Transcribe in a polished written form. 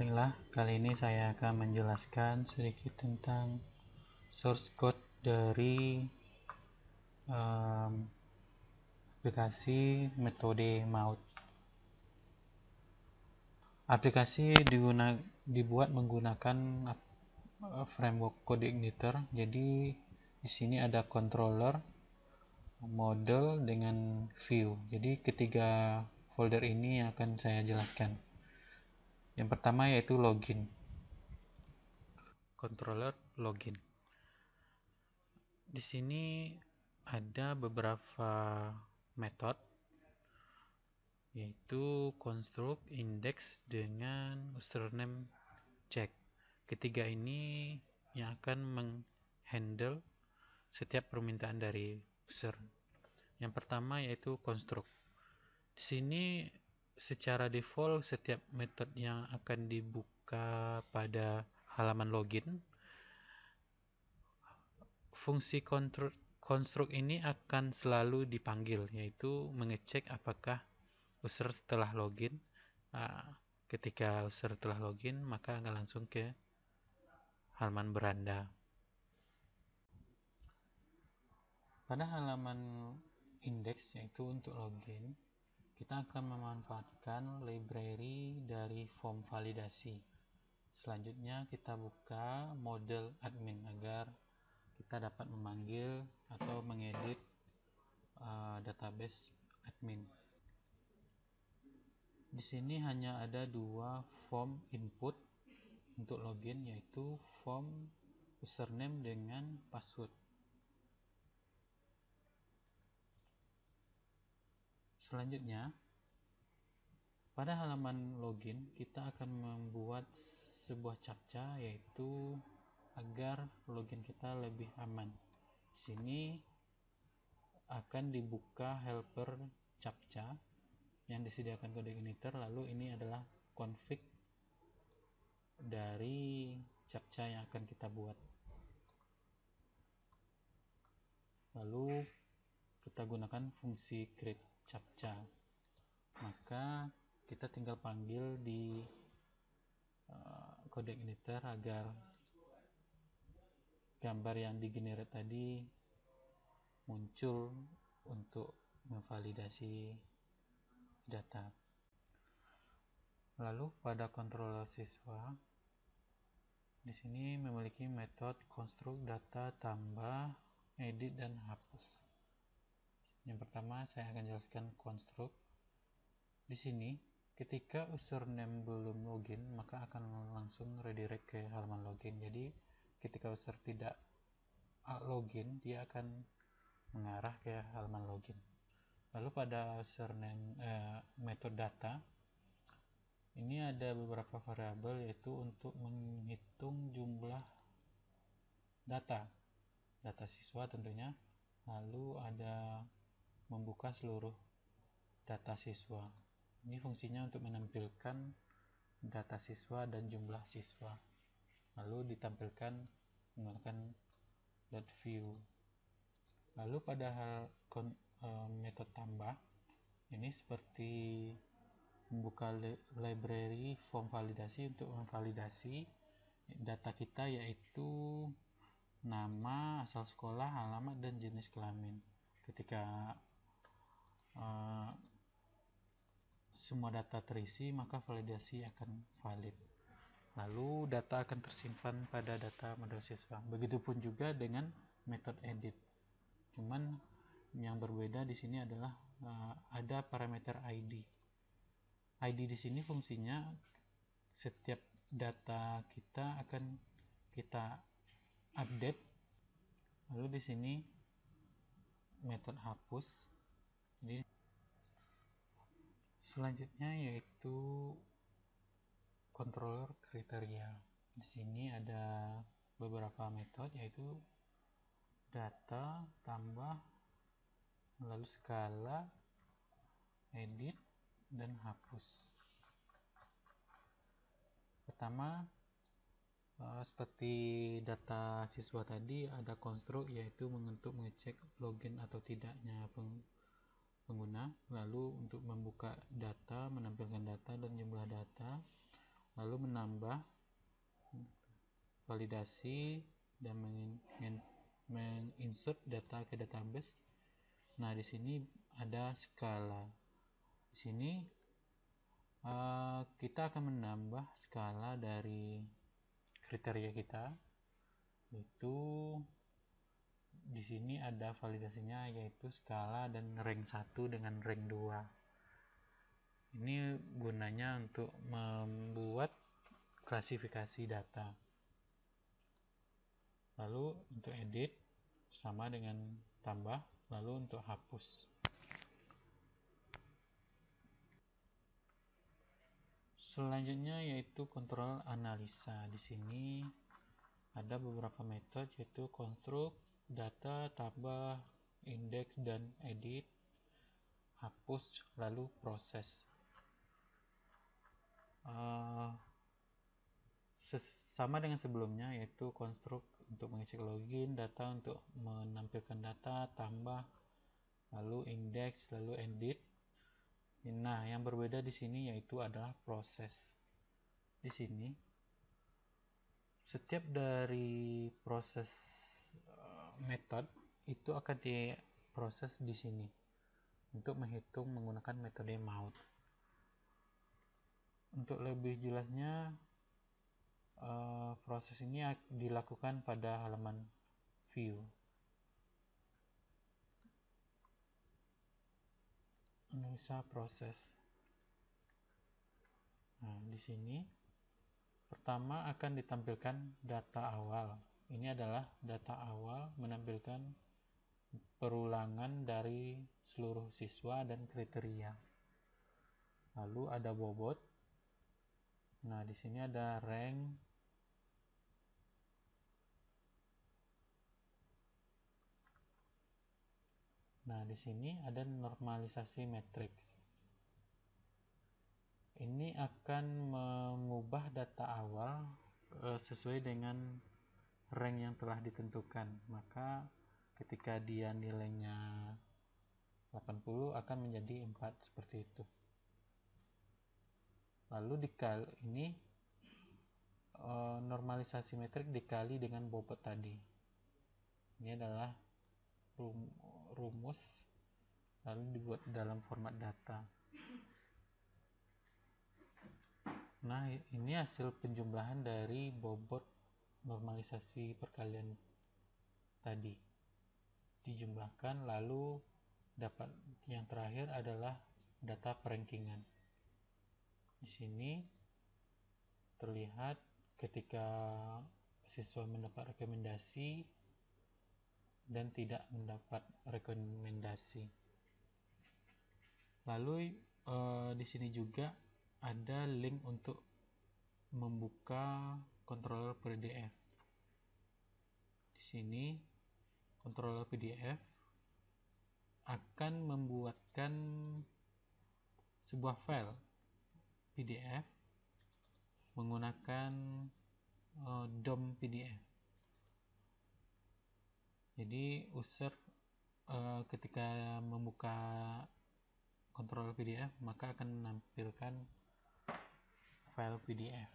Baiklah, kali ini saya akan menjelaskan sedikit tentang source code dari aplikasi metode maut. Aplikasi dibuat menggunakan framework code igniter. Jadi di sini ada controller, model dengan view. Jadi ketiga folder ini akan saya jelaskan. Yang pertama yaitu login. Controller login. Di sini ada beberapa metode, yaitu construct, index, dengan username check. Ketiga ini yang akan menghandle setiap permintaan dari user. Yang pertama yaitu construct. Di sini secara default setiap metode yang akan dibuka pada halaman login, fungsi construct ini akan selalu dipanggil, yaitu mengecek apakah user telah login. Ketika user telah login, maka akan langsung ke halaman beranda. Pada halaman index, yaitu untuk login, kita akan memanfaatkan library dari form validasi. Selanjutnya kita buka model admin agar kita dapat memanggil atau mengedit database admin. Di sini hanya ada dua form input untuk login, yaitu form username dengan password. Selanjutnya, pada halaman login kita akan membuat sebuah captcha, yaitu agar login kita lebih aman. Di sini akan dibuka helper captcha yang disediakan kode igniter, lalu ini adalah config dari captcha yang akan kita buat. Lalu kita gunakan fungsi create captcha, maka kita tinggal panggil di kode igniter agar gambar yang digenerate tadi muncul untuk memvalidasi data. Lalu pada controller siswa, di sini memiliki metode construct, data, tambah, edit, dan hapus. Yang pertama saya akan jelaskan construct. Di sini ketika username belum login, maka akan langsung redirect ke halaman login. Jadi ketika user tidak login, dia akan mengarah ke halaman login. Lalu pada username metode data, ini ada beberapa variabel, yaitu untuk menghitung jumlah data siswa tentunya. Lalu ada membuka seluruh data siswa. Ini fungsinya untuk menampilkan data siswa dan jumlah siswa, lalu ditampilkan menggunakan .view. Lalu pada metode tambah, ini seperti membuka library form validasi untuk memvalidasi data kita, yaitu nama, asal sekolah, alamat, dan jenis kelamin. Ketika semua data terisi, maka validasi akan valid. Lalu data akan tersimpan pada data model siswa. Begitupun juga dengan metode edit. Cuman yang berbeda di sini adalah ada parameter ID. ID di sini fungsinya setiap data kita akan kita update. Lalu di sini metode hapus. Jadi selanjutnya yaitu controller kriteria. Di sini ada beberapa metode, yaitu data, tambah, lalu skala, edit, dan hapus. Pertama, seperti data siswa tadi, ada construct, yaitu untuk mengecek login atau tidaknya pengguna. Lalu untuk membuka data, menampilkan data dan jumlah data. lalu menambah, validasi, dan menginsert data ke database. Nah, di sini ada skala. Di sini kita akan menambah skala dari kriteria kita, yaitu di sini ada validasinya, yaitu skala dan rank 1 dengan rank 2. Ini gunanya untuk membuat klasifikasi data. Lalu untuk edit sama dengan tambah, lalu untuk hapus. Selanjutnya yaitu kontrol analisa. Di sini ada beberapa metode, yaitu construct, data, tambah, indeks, dan edit, hapus, lalu proses. Sama dengan sebelumnya, yaitu construct untuk mengecek login, data untuk menampilkan data, tambah, lalu indeks, lalu edit. Nah, yang berbeda di sini yaitu adalah proses. Di sini setiap dari proses metode itu akan diproses di sini untuk menghitung menggunakan metode mount. Untuk lebih jelasnya, proses ini dilakukan pada halaman view. Analisa proses. Nah, di sini pertama akan ditampilkan data awal. Ini adalah data awal menampilkan perulangan dari seluruh siswa dan kriteria. Lalu ada bobot. Nah, di sini ada rank. Nah, di sini ada normalisasi matriks. Ini akan mengubah data awal sesuai dengan rank yang telah ditentukan. Maka ketika dia nilainya 80 akan menjadi 4 seperti itu. Lalu ini normalisasi metrik dikali dengan bobot tadi. Ini adalah rumus, lalu dibuat dalam format data. Nah, ini hasil penjumlahan dari bobot normalisasi perkalian tadi dijumlahkan, lalu dapat yang terakhir adalah data perankingan. Di sini terlihat ketika siswa mendapat rekomendasi dan tidak mendapat rekomendasi. Lalu di sini juga ada link untuk membuka controller PDF. Di sini controller PDF akan membuatkan sebuah file PDF menggunakan DOM PDF. Jadi user ketika membuka controller PDF maka akan menampilkan file PDF.